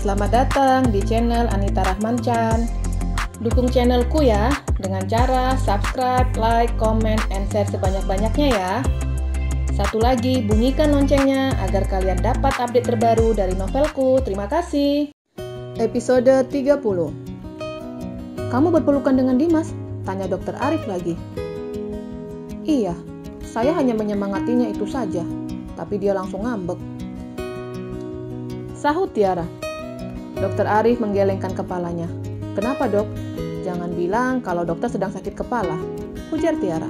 selamat datang di channel Anita Rahman Chan. Dukung channelku ya dengan cara subscribe, like, comment, and share sebanyak-banyaknya ya. Satu lagi, bunyikan loncengnya agar kalian dapat update terbaru dari novelku. Terima kasih. Episode 30. Kamu berpelukan dengan Dimas? Tanya Dokter Arif lagi. Iya, saya hanya menyemangatinya itu saja, tapi dia langsung ngambek. Sahut Tiara. Dokter Arif menggelengkan kepalanya. Kenapa dok? Jangan bilang kalau dokter sedang sakit kepala, ujar Tiara.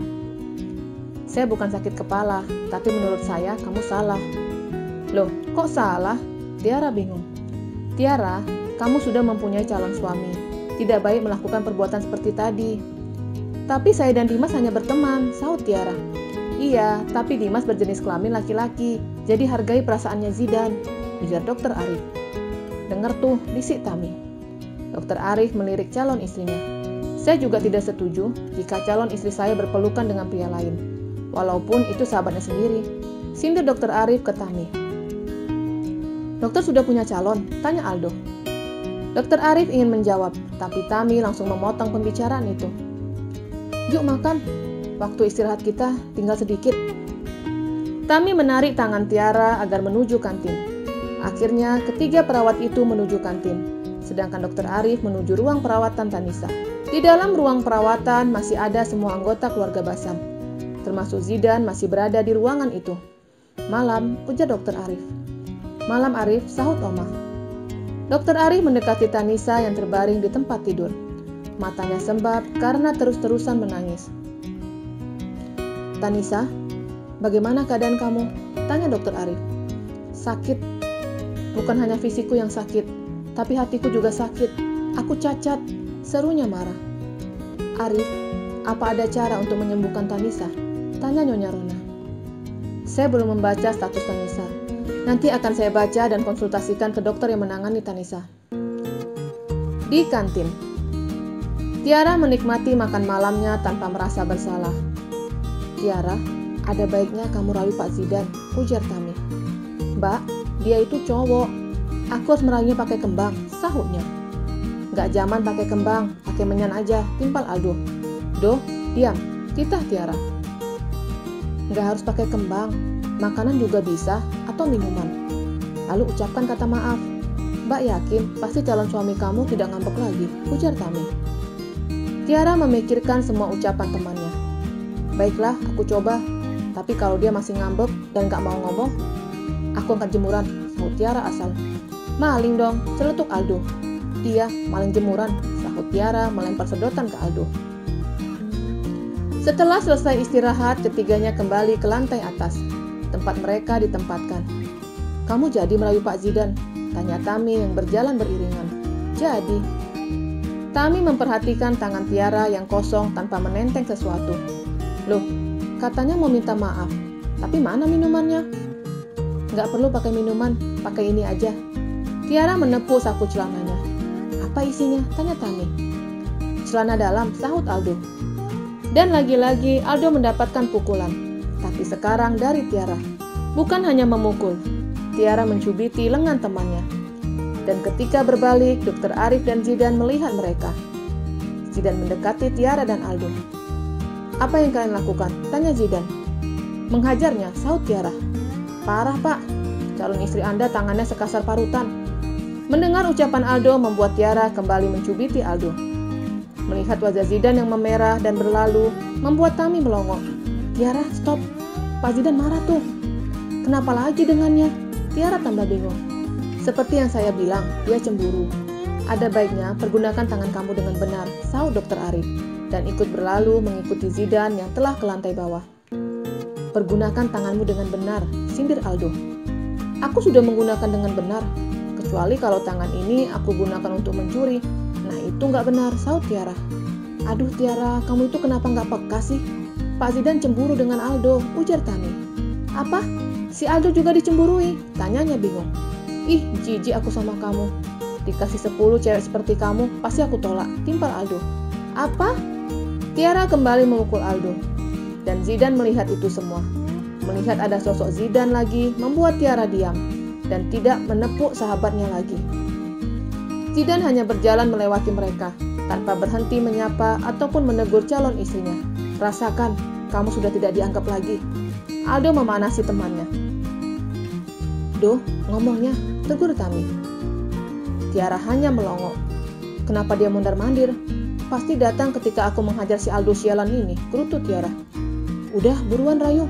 Saya bukan sakit kepala, tapi menurut saya kamu salah. Loh, kok salah? Tiara bingung. Tiara, kamu sudah mempunyai calon suami. Tidak baik melakukan perbuatan seperti tadi. Tapi saya dan Dimas hanya berteman, sahut Tiara. Iya, tapi Dimas berjenis kelamin laki-laki, jadi hargai perasaannya Zidan, ujar Dokter Arif. Dengar tuh, bisik Tami. Dokter Arif melirik calon istrinya. Saya juga tidak setuju jika calon istri saya berpelukan dengan pria lain, walaupun itu sahabatnya sendiri, sindir Dokter Arif ke Tami. Dokter sudah punya calon? Tanya Aldo. Dokter Arif ingin menjawab, tapi Tami langsung memotong pembicaraan itu. Yuk makan, waktu istirahat kita tinggal sedikit. Tami menarik tangan Tiara agar menuju kantin. Akhirnya ketiga perawat itu menuju kantin, sedangkan Dokter Arif menuju ruang perawatan Tanisa. Di dalam ruang perawatan masih ada semua anggota keluarga Basam, termasuk Zidan masih berada di ruangan itu. Malam, ujar Dokter Arif. Malam Arif, sahut Oma. Dokter Arif mendekati Tanisa yang terbaring di tempat tidur. Matanya sembab karena terus-terusan menangis. Tanisa, bagaimana keadaan kamu? Tanya Dokter Arif. Sakit. Bukan hanya fisikku yang sakit, tapi hatiku juga sakit. Aku cacat, serunya marah. Arif, apa ada cara untuk menyembuhkan Tanisa? Tanya Nyonya Rona. Saya belum membaca status Tanisa. Nanti akan saya baca dan konsultasikan ke dokter yang menangani Tanisa. Di kantin, Tiara menikmati makan malamnya tanpa merasa bersalah. Tiara, ada baiknya kamu rayu Pak Zidan, ujar Tami. Mbak, dia itu cowok. Aku harus merayunya pakai kembang, sahutnya. Gak zaman pakai kembang, pakai menyan aja, timpal Aldo. Doh, diam, titah Tiara. Gak harus pakai kembang, makanan juga bisa, atau minuman. Lalu ucapkan kata maaf. Mbak yakin pasti calon suami kamu tidak ngambek lagi, ujar Tami. Tiara memikirkan semua ucapan temannya. Baiklah, aku coba. Tapi kalau dia masih ngambek dan gak mau ngomong, aku angkat jemuran, sahut Tiara asal. Maling dong, celetuk Aldo. Iya, maling jemuran, sahut Tiara melempar sedotan ke Aldo. Setelah selesai istirahat, ketiganya kembali ke lantai atas, tempat mereka ditempatkan. Kamu jadi merayu Pak Zidan? Tanya Tami yang berjalan beriringan. Jadi. Tami memperhatikan tangan Tiara yang kosong tanpa menenteng sesuatu. Loh, katanya mau minta maaf, tapi mana minumannya? Nggak perlu pakai minuman, pakai ini aja. Tiara menepuk saku celananya. Apa isinya? Tanya Tami. Celana dalam, sahut Aldo. Dan lagi-lagi Aldo mendapatkan pukulan, tapi sekarang dari Tiara. Bukan hanya memukul, Tiara mencubiti lengan temannya. Dan ketika berbalik, Dokter Arif dan Zidan melihat mereka. Zidan mendekati Tiara dan Aldo. Apa yang kalian lakukan? Tanya Zidan. Menghajarnya, sahut Tiara. Parah pak, calon istri Anda tangannya sekasar parutan. Mendengar ucapan Aldo membuat Tiara kembali mencubiti Aldo. Melihat wajah Zidan yang memerah dan berlalu, membuat Tami melongok. Tiara, stop. Pak Zidan marah tuh. Kenapa lagi dengannya? Tiara tambah bingung. Seperti yang saya bilang, dia cemburu. Ada baiknya pergunakan tangan kamu dengan benar, sahut Dokter Arif, dan ikut berlalu mengikuti Zidan yang telah ke lantai bawah. Pergunakan tanganmu dengan benar, sindir Aldo. Aku sudah menggunakan dengan benar, kecuali kalau tangan ini aku gunakan untuk mencuri. Nah itu nggak benar, sahut Tiara. Aduh Tiara, kamu itu kenapa nggak peka sih? Pak Zidan cemburu dengan Aldo, ujar Tami. Apa? Si Aldo juga dicemburui? Tanyanya bingung. Ih, jijik aku sama kamu. Dikasih 10 cewek seperti kamu, pasti aku tolak, timpal Aldo. Apa? Tiara kembali memukul Aldo. Dan Zidan melihat itu semua. Melihat ada sosok Zidan lagi membuat Tiara diam dan tidak menepuk sahabatnya lagi. Zidan hanya berjalan melewati mereka, tanpa berhenti menyapa ataupun menegur calon istrinya. Rasakan, kamu sudah tidak dianggap lagi. Aldo memanasi temannya. Duh, ngomongnya, tegur Tami. Tiara hanya melongo. Kenapa dia mondar-mandir? Pasti datang ketika aku menghajar si Aldo sialan ini, gerutu Tiara. Udah, buruan rayu.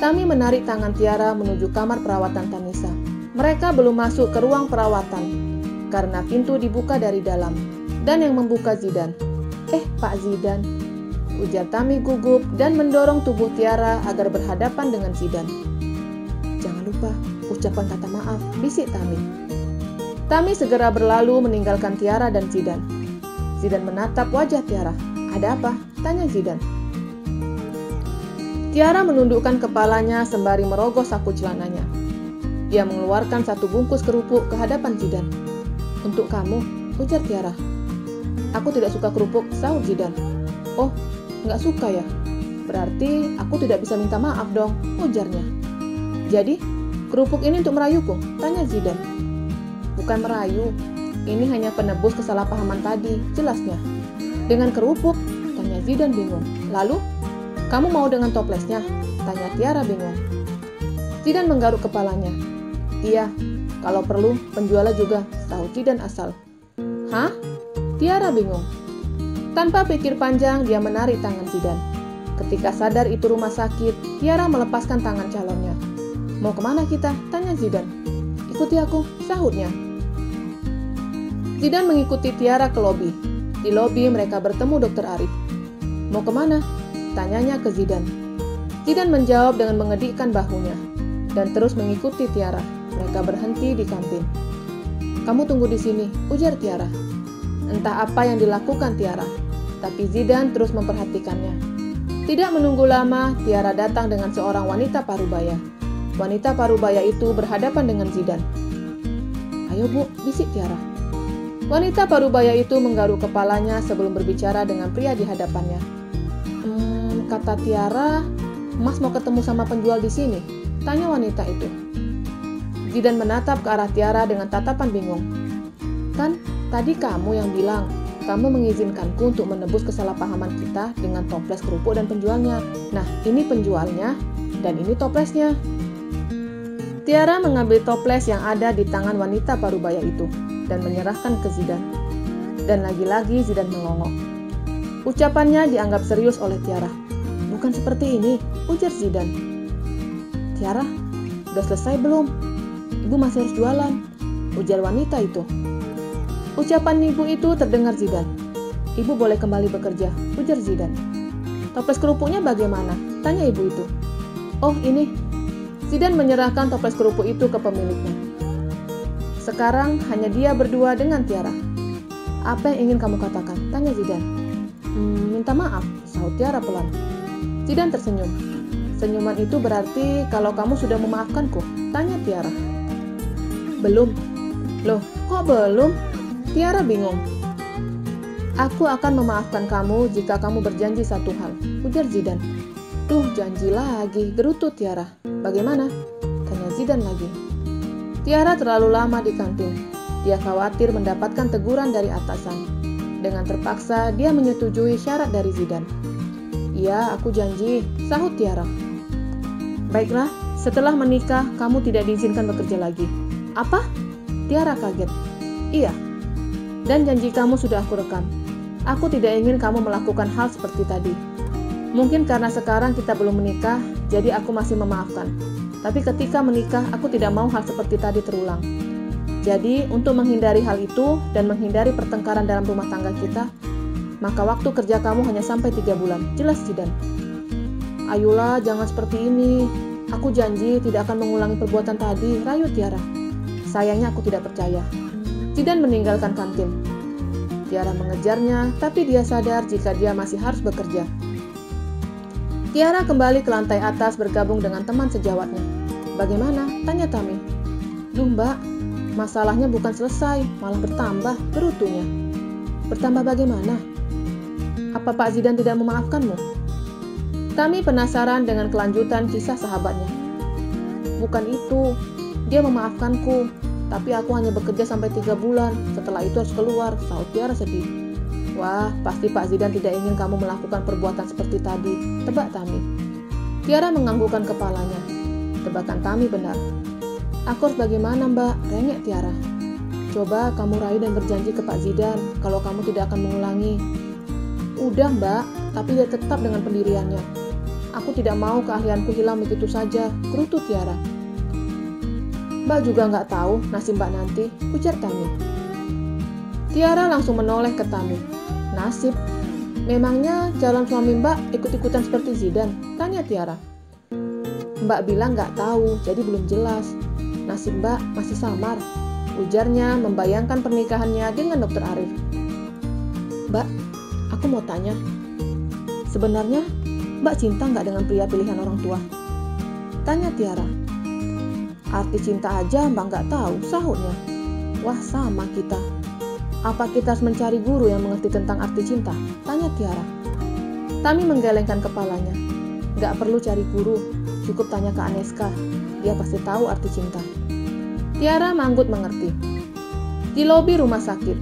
Tami menarik tangan Tiara menuju kamar perawatan Tanisa. Mereka belum masuk ke ruang perawatan, karena pintu dibuka dari dalam, dan yang membuka Zidan. Pak Zidan, ujar Tami gugup dan mendorong tubuh Tiara agar berhadapan dengan Zidan. Jangan lupa, ucapan kata maaf, bisik Tami. Tami segera berlalu meninggalkan Tiara dan Zidan. Zidan menatap wajah Tiara. Ada apa? Tanya Zidan. Tiara menundukkan kepalanya sembari merogoh saku celananya. Dia mengeluarkan satu bungkus kerupuk ke hadapan Zidan. Untuk kamu, ujar Tiara. Aku tidak suka kerupuk, sahut Zidan. Oh, nggak suka ya? Berarti aku tidak bisa minta maaf dong, ujarnya. Jadi, kerupuk ini untuk merayuku? Tanya Zidan. Bukan merayu, ini hanya penebus kesalahpahaman tadi, jelasnya. Dengan kerupuk? Tanya Zidan bingung. Lalu, kamu mau dengan toplesnya? Tanya Tiara bingung. Zidan menggaruk kepalanya. Iya, kalau perlu penjualnya juga, sahut Zidan asal. Hah? Tiara bingung. Tanpa pikir panjang, dia menarik tangan Zidan. Ketika sadar itu rumah sakit, Tiara melepaskan tangan calonnya. Mau kemana kita? Tanya Zidan. Ikuti aku, sahutnya. Zidan mengikuti Tiara ke lobi. Di lobi mereka bertemu Dr. Arif. Mau kemana? Tanyanya ke Zidan. Zidan menjawab dengan mengedikkan bahunya dan terus mengikuti Tiara. Mereka berhenti di kantin. Kamu tunggu di sini, ujar Tiara. Entah apa yang dilakukan Tiara, tapi Zidan terus memperhatikannya. Tidak menunggu lama, Tiara datang dengan seorang wanita parubaya. Wanita parubaya itu berhadapan dengan Zidan. Ayo bu, bisik Tiara. Wanita parubaya itu menggaruk kepalanya sebelum berbicara dengan pria di hadapannya. Kata Tiara, Mas mau ketemu sama penjual di sini? Tanya wanita itu. Zidan menatap ke arah Tiara dengan tatapan bingung. Kan, tadi kamu yang bilang, kamu mengizinkanku untuk menebus kesalahpahaman kita dengan toples kerupuk dan penjualnya. Nah, ini penjualnya, dan ini toplesnya. Tiara mengambil toples yang ada di tangan wanita parubaya itu, dan menyerahkan ke Zidan. Dan lagi-lagi Zidan melongo. Ucapannya dianggap serius oleh Tiara. Bukan seperti ini, ujar Zidan. Tiara, udah selesai belum? Ibu masih harus jualan, ujar wanita itu. Ucapan ibu itu terdengar Zidan. Ibu boleh kembali bekerja, ujar Zidan. Toples kerupuknya bagaimana? Tanya ibu itu. Oh ini. Zidan menyerahkan toples kerupuk itu ke pemiliknya. Sekarang hanya dia berdua dengan Tiara. Apa yang ingin kamu katakan? Tanya Zidan. Minta maaf, sahut Tiara pelan. Zidan tersenyum. Senyuman itu berarti kalau kamu sudah memaafkanku? Tanya Tiara. Belum. Loh, kok belum? Tiara bingung. Aku akan memaafkan kamu jika kamu berjanji satu hal, ujar Zidan. Duh, janji lagi, gerutu Tiara. Bagaimana? Tanya Zidan lagi. Tiara terlalu lama di kantin. Dia khawatir mendapatkan teguran dari atasan. Dengan terpaksa, dia menyetujui syarat dari Zidan. Iya, aku janji, sahut Tiara. Baiklah, setelah menikah, kamu tidak diizinkan bekerja lagi. Apa? Tiara kaget. Iya. Dan janji kamu sudah aku rekam. Aku tidak ingin kamu melakukan hal seperti tadi. Mungkin karena sekarang kita belum menikah, jadi aku masih memaafkan. Tapi ketika menikah, aku tidak mau hal seperti tadi terulang. Jadi, untuk menghindari hal itu dan menghindari pertengkaran dalam rumah tangga kita, maka waktu kerja kamu hanya sampai 3 bulan. Jelas, Zidan? Ayolah, jangan seperti ini. Aku janji tidak akan mengulangi perbuatan tadi, rayu Tiara. Sayangnya aku tidak percaya. Zidan meninggalkan kantin. Tiara mengejarnya, tapi dia sadar jika dia masih harus bekerja. Tiara kembali ke lantai atas bergabung dengan teman sejawatnya. Bagaimana? Tanya Tami. Duh mbak, masalahnya bukan selesai, malah bertambah, gerutunya. Bertambah bagaimana? Apa Pak Zidan tidak memaafkanmu? Tami penasaran dengan kelanjutan kisah sahabatnya. Bukan itu, dia memaafkanku. Tapi aku hanya bekerja sampai 3 bulan. Setelah itu harus keluar, sahut Tiara sedih. Wah, pasti Pak Zidan tidak ingin kamu melakukan perbuatan seperti tadi, tebak Tami. Tiara menganggukkan kepalanya. Tebakan Tami benar. Aku harus bagaimana, Mbak? Rengek Tiara. Coba kamu rayu dan berjanji ke Pak Zidan kalau kamu tidak akan mengulangi. Udah, Mbak, tapi dia tetap dengan pendiriannya. Aku tidak mau keahlianku hilang begitu saja, gerutu Tiara. Mbak juga nggak tahu nasib Mbak nanti, ujar Tami. Tiara langsung menoleh ke Tami. Nasib? Memangnya calon suami Mbak ikut-ikutan seperti Zidan? Tanya Tiara. Mbak bilang nggak tahu, jadi belum jelas. Nasib Mbak masih samar, ujarnya membayangkan pernikahannya dengan Dr. Arif. Mbak, aku mau tanya. Sebenarnya Mbak cinta nggak dengan pria pilihan orang tua? Tanya Tiara. Arti cinta aja Mbak nggak tahu, sahutnya. Wah, sama kita. Apa kita harus mencari guru yang mengerti tentang arti cinta? Tanya Tiara. Tami menggelengkan kepalanya. Nggak perlu cari guru, cukup tanya ke Aneska. Dia pasti tahu arti cinta. Tiara manggut mengerti. Di lobi rumah sakit,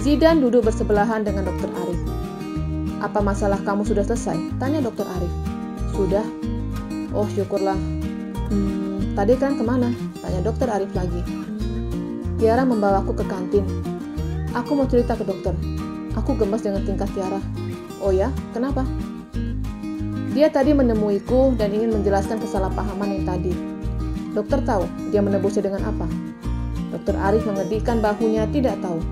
Zidan duduk bersebelahan dengan Dr. Arif. Apa masalah kamu sudah selesai? Tanya Dr. Arif. Sudah. Oh, syukurlah. Tadi kan kemana? Tanya Dr. Arif lagi. Tiara membawaku ke kantin. Aku mau cerita ke dokter. Aku gemes dengan tingkah Tiara. Oh ya, kenapa? Dia tadi menemuiku dan ingin menjelaskan kesalahpahaman yang tadi. Dokter tahu dia menebusnya dengan apa? Dr. Arif mengedikkan bahunya, tidak tahu.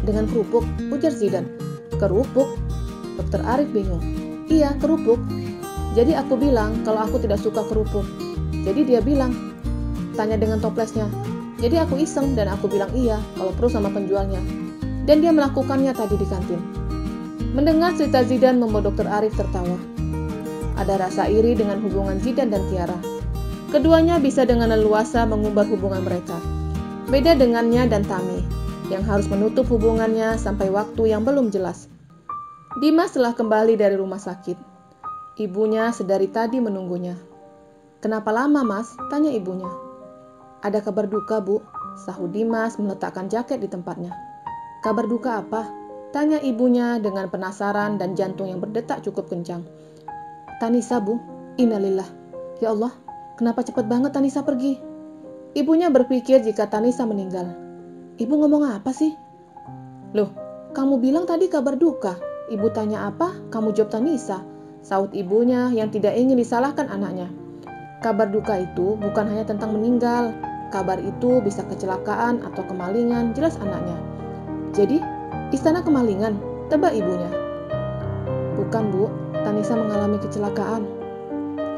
Dengan kerupuk, ujar Zidan. Kerupuk? Dr. Arif bingung. Iya, kerupuk. Jadi aku bilang kalau aku tidak suka kerupuk. Jadi dia bilang, tanya dengan toplesnya. Jadi aku iseng dan aku bilang iya kalau perlu sama penjualnya. Dan dia melakukannya tadi di kantin. Mendengar cerita Zidan membuat Dr. Arif tertawa. Ada rasa iri dengan hubungan Zidan dan Tiara. Keduanya bisa dengan leluasa mengumbar hubungan mereka. Beda dengannya dan Tami, yang harus menutup hubungannya sampai waktu yang belum jelas. Dimas telah kembali dari rumah sakit. Ibunya sedari tadi menunggunya. Kenapa lama, Mas? Tanya ibunya. Ada kabar duka, Bu, sahut Dimas meletakkan jaket di tempatnya. Kabar duka apa? Tanya ibunya dengan penasaran dan jantung yang berdetak cukup kencang. Tanisa, Bu. Innalillah. Ya Allah, kenapa cepat banget Tanisa pergi? Ibunya berpikir jika Tanisa meninggal. Ibu ngomong apa sih? Loh, kamu bilang tadi kabar duka. Ibu tanya apa, kamu jawab Tanisa. Sahut ibunya yang tidak ingin disalahkan anaknya. Kabar duka itu bukan hanya tentang meninggal. Kabar itu bisa kecelakaan atau kemalingan, jelas anaknya. Jadi, istana kemalingan, tebak ibunya. Bukan, Bu, Tanisa mengalami kecelakaan.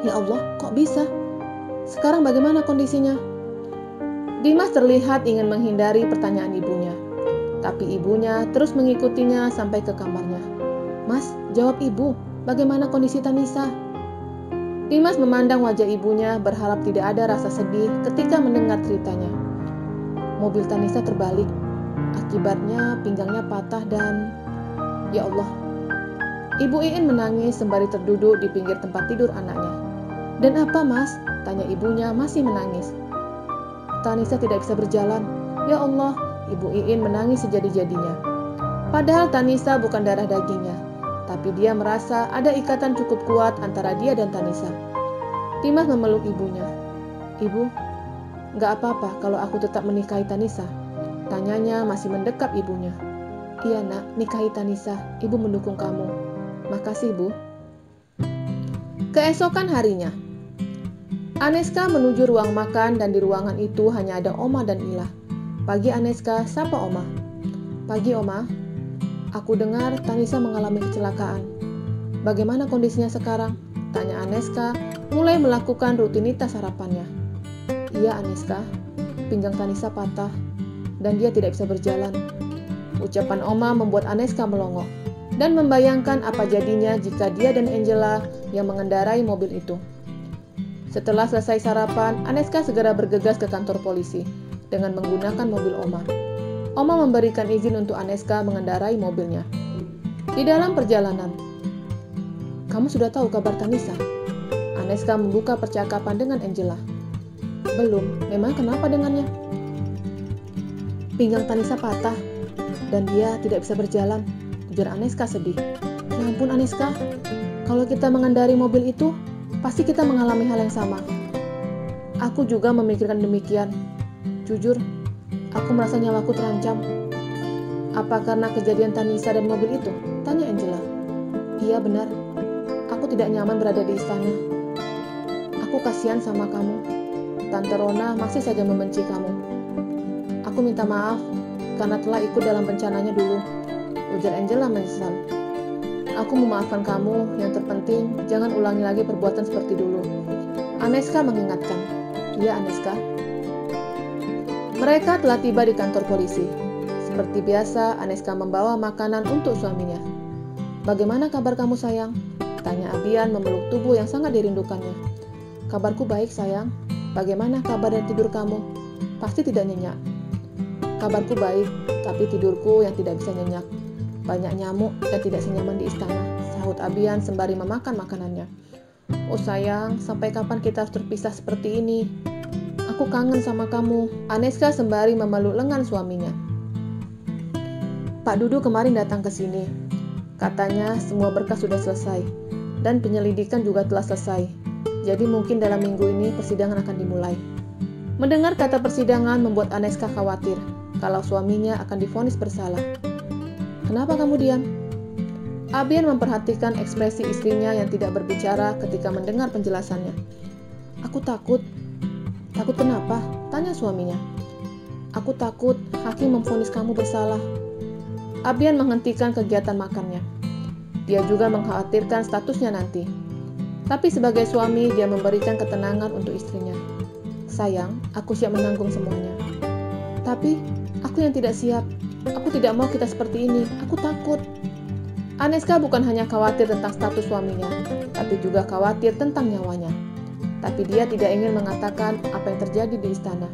Ya Allah, kok bisa? Sekarang bagaimana kondisinya? Dimas terlihat ingin menghindari pertanyaan ibunya. Tapi ibunya terus mengikutinya sampai ke kamarnya. Mas, jawab ibu, bagaimana kondisi Tanisa? Dimas memandang wajah ibunya berharap tidak ada rasa sedih ketika mendengar ceritanya. Mobil Tanisa terbalik. Akibatnya pinggangnya patah dan... Ya Allah. Ibu Iin menangis sembari terduduk di pinggir tempat tidur anaknya. Dan apa, Mas? Tanya ibunya masih menangis. Tanisa tidak bisa berjalan. Ya Allah, Ibu Iin menangis sejadi-jadinya. Padahal Tanisa bukan darah dagingnya. Tapi dia merasa ada ikatan cukup kuat antara dia dan Tanisa. Dimas memeluk ibunya. Ibu, gak apa-apa kalau aku tetap menikahi Tanisa? Tanyanya masih mendekap ibunya. Iya nak, nikahi Tanisa. Ibu mendukung kamu. Makasih, Bu. Keesokan harinya, Aneska menuju ruang makan dan di ruangan itu hanya ada Oma dan Ila. Pagi Aneska, sapa Oma. Pagi Oma. Aku dengar Tanisa mengalami kecelakaan. Bagaimana kondisinya sekarang? Tanya Aneska, mulai melakukan rutinitas sarapannya. Iya Aneska, pinggang Tanisa patah dan dia tidak bisa berjalan. Ucapan Oma membuat Aneska melongo dan membayangkan apa jadinya jika dia dan Angela yang mengendarai mobil itu. Setelah selesai sarapan, Aneska segera bergegas ke kantor polisi dengan menggunakan mobil Oma. Oma memberikan izin untuk Aneska mengendarai mobilnya. Di dalam perjalanan, kamu sudah tahu kabar Tanisa? Aneska membuka percakapan dengan Angela. Belum, memang kenapa dengannya? Pinggang Tanisa patah dan dia tidak bisa berjalan, ujar Aneska sedih. Ya ampun Aneska, kalau kita mengendari mobil itu, pasti kita mengalami hal yang sama. Aku juga memikirkan demikian. Jujur, aku merasa nyawaku terancam. Apa karena kejadian Tanisa dan mobil itu? Tanya Angela. Iya benar, aku tidak nyaman berada di istana. Aku kasihan sama kamu. Tante Rona masih saja membenci kamu. Aku minta maaf karena telah ikut dalam rencananya dulu, ujar Angela menyesal. Aku memaafkan kamu, yang terpenting jangan ulangi lagi perbuatan seperti dulu. Aneska mengingatkan. Iya Aneska. Mereka telah tiba di kantor polisi. Seperti biasa, Aneska membawa makanan untuk suaminya. Bagaimana kabar kamu sayang? Tanya Abian memeluk tubuh yang sangat dirindukannya. Kabarku baik sayang. Bagaimana kabar dan tidur kamu? Pasti tidak nyenyak. Kabarku baik, tapi tidurku yang tidak bisa nyenyak. Banyak nyamuk dan tidak senyaman di istana, sahut Abian sembari memakan makanannya. Oh sayang, sampai kapan kita harus terpisah seperti ini? Aku kangen sama kamu, Aneska sembari memeluk lengan suaminya. Pak Dudu kemarin datang ke sini. Katanya semua berkas sudah selesai dan penyelidikan juga telah selesai. Jadi mungkin dalam minggu ini persidangan akan dimulai. Mendengar kata persidangan membuat Aneska khawatir kalau suaminya akan divonis bersalah. Kenapa kamu diam? Abian memperhatikan ekspresi istrinya yang tidak berbicara ketika mendengar penjelasannya. Aku takut. Takut kenapa? Tanya suaminya. Aku takut hakim memvonis kamu bersalah. Abian menghentikan kegiatan makannya. Dia juga mengkhawatirkan statusnya nanti. Tapi sebagai suami, dia memberikan ketenangan untuk istrinya. Sayang, aku siap menanggung semuanya. Tapi, aku yang tidak siap. Aku tidak mau kita seperti ini. Aku takut. Aneska bukan hanya khawatir tentang status suaminya, tapi juga khawatir tentang nyawanya. Tapi dia tidak ingin mengatakan apa yang terjadi di istana,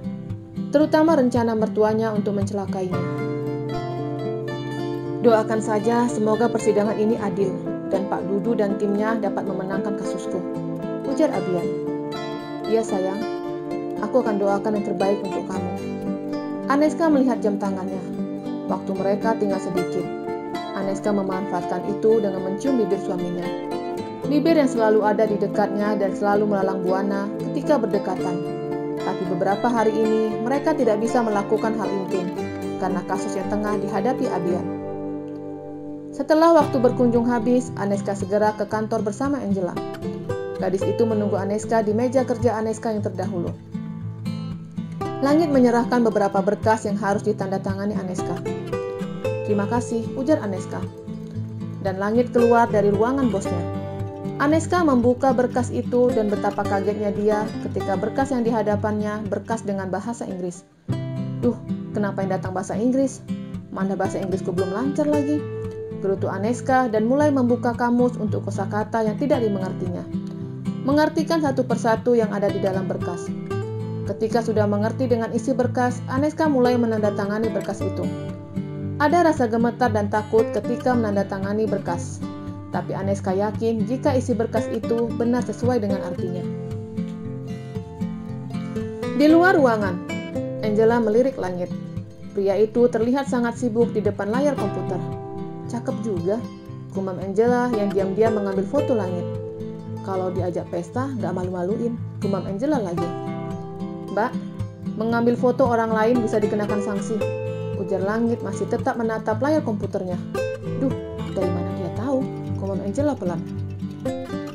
terutama rencana mertuanya untuk mencelakainya. Doakan saja semoga persidangan ini adil dan Pak Dudu dan timnya dapat memenangkan kasusku, ujar Abian. Iya sayang, aku akan doakan yang terbaik untuk kamu. Aneska melihat jam tangannya. Waktu mereka tinggal sedikit. Aneska memanfaatkan itu dengan mencium bibir suaminya. Bibir yang selalu ada di dekatnya dan selalu melalang buana ketika berdekatan. Tapi beberapa hari ini mereka tidak bisa melakukan hal intim karena kasus yang tengah dihadapi Abian. Setelah waktu berkunjung habis, Aneska segera ke kantor bersama Angela. Gadis itu menunggu Aneska di meja kerja Aneska yang terdahulu. Langit menyerahkan beberapa berkas yang harus ditandatangani Aneska. Terima kasih, ujar Aneska. Dan Langit keluar dari ruangan bosnya. Aneska membuka berkas itu dan betapa kagetnya dia ketika berkas yang di hadapannya berkas dengan bahasa Inggris. Duh, kenapa yang datang bahasa Inggris? Mana bahasa Inggrisku belum lancar lagi? Gerutu Aneska dan mulai membuka kamus untuk kosakata yang tidak dimengertinya. Mengartikan satu persatu yang ada di dalam berkas. Ketika sudah mengerti dengan isi berkas, Aneska mulai menandatangani berkas itu. Ada rasa gemetar dan takut ketika menandatangani berkas. Tapi Aneska yakin jika isi berkas itu benar sesuai dengan artinya. Di luar ruangan, Angela melirik Langit. Pria itu terlihat sangat sibuk di depan layar komputer. Cakep juga, gumam Angela yang diam-diam mengambil foto Langit. Kalau diajak pesta, gak malu-maluin, gumam Angela lagi. Mbak, mengambil foto orang lain bisa dikenakan sanksi, ujar Langit masih tetap menatap layar komputernya. Duh, dari mana dia tahu? Gumam Angela pelan.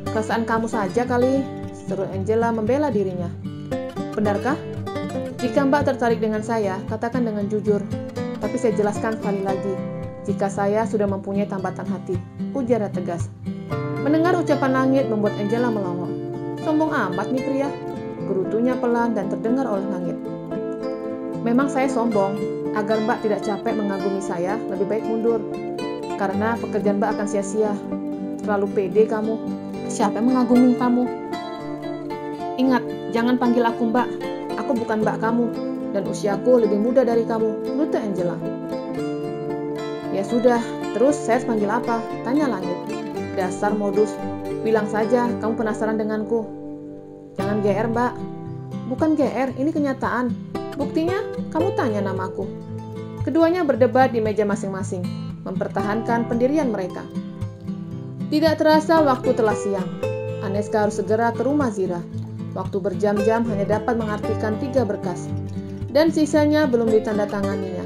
Perasaan kamu saja kali, seru Angela membela dirinya. Benarkah? Jika Mbak tertarik dengan saya, katakan dengan jujur. Tapi saya jelaskan sekali lagi. Jika saya sudah mempunyai tambatan hati, ujarnya tegas. Mendengar ucapan Langit membuat Angela melongo. Sombong amat nih pria, gerutunya pelan dan terdengar oleh Langit. Memang saya sombong, agar Mbak tidak capek mengagumi saya, lebih baik mundur. Karena pekerjaan Mbak akan sia-sia. Terlalu pede kamu, siapa yang mengagumi kamu? Ingat, jangan panggil aku Mbak, aku bukan Mbak kamu, dan usiaku lebih muda dari kamu, gerutu Angela. Ya sudah, terus saya harus panggil apa? Tanya Langit. Dasar modus, bilang saja kamu penasaran denganku. Jangan GR Mbak. bukan GR, ini kenyataan. Buktinya, kamu tanya namaku. Keduanya berdebat di meja masing-masing, mempertahankan pendirian mereka. Tidak terasa waktu telah siang. Aneska harus segera ke rumah Zira. Waktu berjam-jam hanya dapat mengartikan 3 berkas. Dan sisanya belum ditandatanganinya,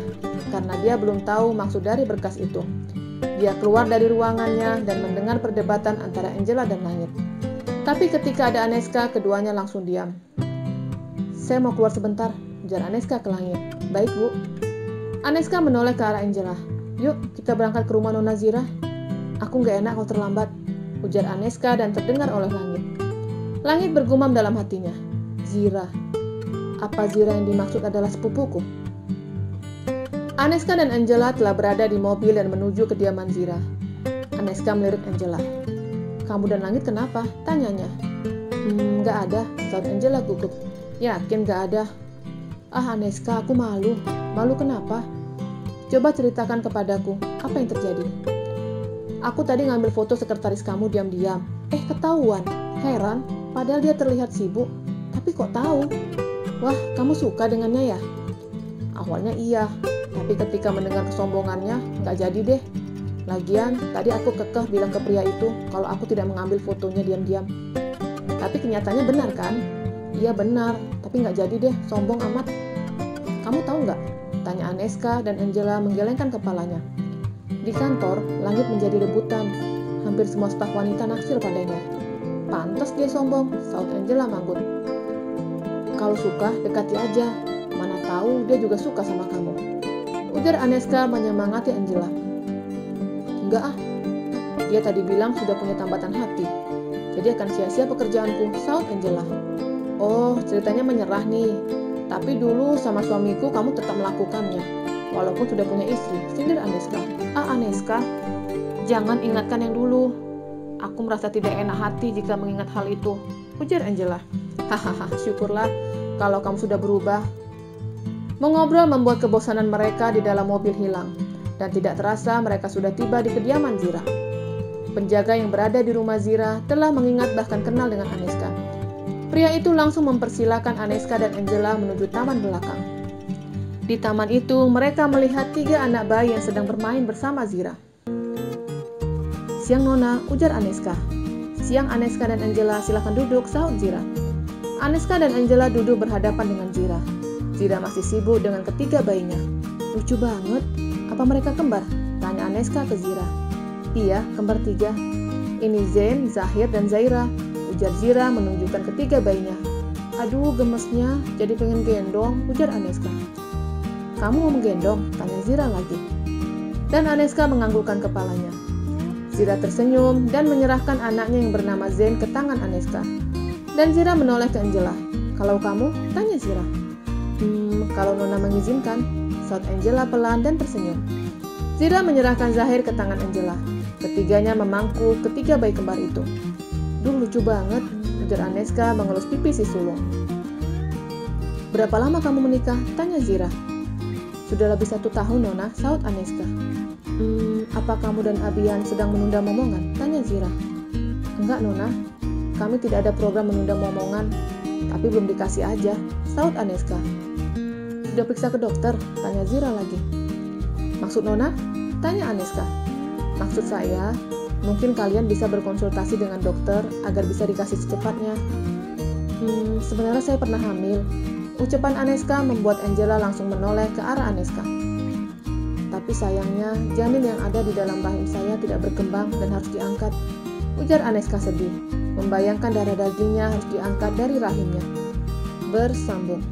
karena dia belum tahu maksud dari berkas itu. Dia keluar dari ruangannya dan mendengar perdebatan antara Angela dan Langit. Tapi ketika ada Aneska, keduanya langsung diam. Saya mau keluar sebentar, ujar Aneska ke Langit. Baik, Bu. Aneska menoleh ke arah Angela. Yuk, kita berangkat ke rumah Nona Zira. Aku gak enak kalau terlambat, ujar Aneska dan terdengar oleh Langit. Langit bergumam dalam hatinya. Zira. Apa Zira yang dimaksud adalah sepupuku? Aneska dan Angela telah berada di mobil dan menuju kediaman Zira. Aneska melirik Angela. Kamu dan Langit kenapa? Tanyanya. Gak ada, saut Angela gugup. Yakin gak ada? Ah Aneska, aku malu. Malu kenapa? Coba ceritakan kepadaku, apa yang terjadi? Aku tadi ngambil foto sekretaris kamu diam-diam. Ketahuan. Heran, padahal dia terlihat sibuk. Tapi kok tahu? Wah, kamu suka dengannya ya? Awalnya iya, tapi ketika mendengar kesombongannya, gak jadi deh. Lagian, tadi aku kekeh bilang ke pria itu kalau aku tidak mengambil fotonya diam-diam. Tapi kenyataannya benar kan? Iya benar, tapi gak jadi deh, sombong amat. Kamu tahu gak? Tanya Aneska dan Angela menggelengkan kepalanya. Di kantor, Langit menjadi rebutan. Hampir semua staf wanita naksir padanya. Pantas dia sombong, saut Angela manggut. Kalau suka, dekati aja. Mana tahu dia juga suka sama kamu. Ujar Aneska menyemangati Angela. Enggak ah, dia tadi bilang sudah punya tambatan hati. Jadi akan sia-sia pekerjaanku, saut Angela. Oh, ceritanya menyerah nih. Tapi dulu sama suamiku kamu tetap melakukannya, walaupun sudah punya istri, sindir Aneska. Ah Aneska, jangan ingatkan yang dulu. Aku merasa tidak enak hati jika mengingat hal itu, ujar Angela. Hahaha, syukurlah kalau kamu sudah berubah. Mengobrol membuat kebosanan mereka di dalam mobil hilang, dan tidak terasa mereka sudah tiba di kediaman Zira. Penjaga yang berada di rumah Zira telah mengingat bahkan kenal dengan Aneska. Pria itu langsung mempersilakan Aneska dan Angela menuju taman belakang. Di taman itu, mereka melihat 3 anak bayi yang sedang bermain bersama Zira. Siang Nona, ujar Aneska. Siang Aneska dan Angela, silakan duduk, sahut Zira. Aneska dan Angela duduk berhadapan dengan Zira. Zira masih sibuk dengan ketiga bayinya. Lucu banget, apa mereka kembar? Tanya Aneska ke Zira. Iya, kembar 3. Ini Zain, Zahir, dan Zaira, ujar Zira menunjukkan ketiga bayinya. Aduh, gemesnya, jadi pengen gendong, ujar Aneska. Kamu mau menggendong? Tanya Zira lagi. Dan Aneska menganggukkan kepalanya. Zira tersenyum dan menyerahkan anaknya yang bernama Zain ke tangan Aneska. Dan Zira menoleh ke Angela. Kalau kamu? Tanya Zira. Kalau Nona mengizinkan, saut Angela pelan dan tersenyum. Zira menyerahkan Zahir ke tangan Angela. Ketiganya memangku ketiga bayi kembar itu. Duh, lucu banget, ujar Aneska mengelus pipi si sulung. Berapa lama kamu menikah? Tanya Zira. Sudah lebih 1 tahun, Nona, saut Aneska. Apa kamu dan Abian sedang menunda momongan? Tanya Zira. Enggak, Nona. Kami tidak ada program menunda momongan, tapi belum dikasih aja, saut Aneska. Sudah periksa ke dokter? Tanya Zira lagi. Maksud Nona? Tanya Aneska. Maksud saya, mungkin kalian bisa berkonsultasi dengan dokter agar bisa dikasih secepatnya. Sebenarnya saya pernah hamil. Ucapan Aneska membuat Angela langsung menoleh ke arah Aneska. Tapi sayangnya, janin yang ada di dalam rahim saya tidak berkembang dan harus diangkat. Ujar Aneska sedih, membayangkan darah dagingnya harus diangkat dari rahimnya. Bersambung.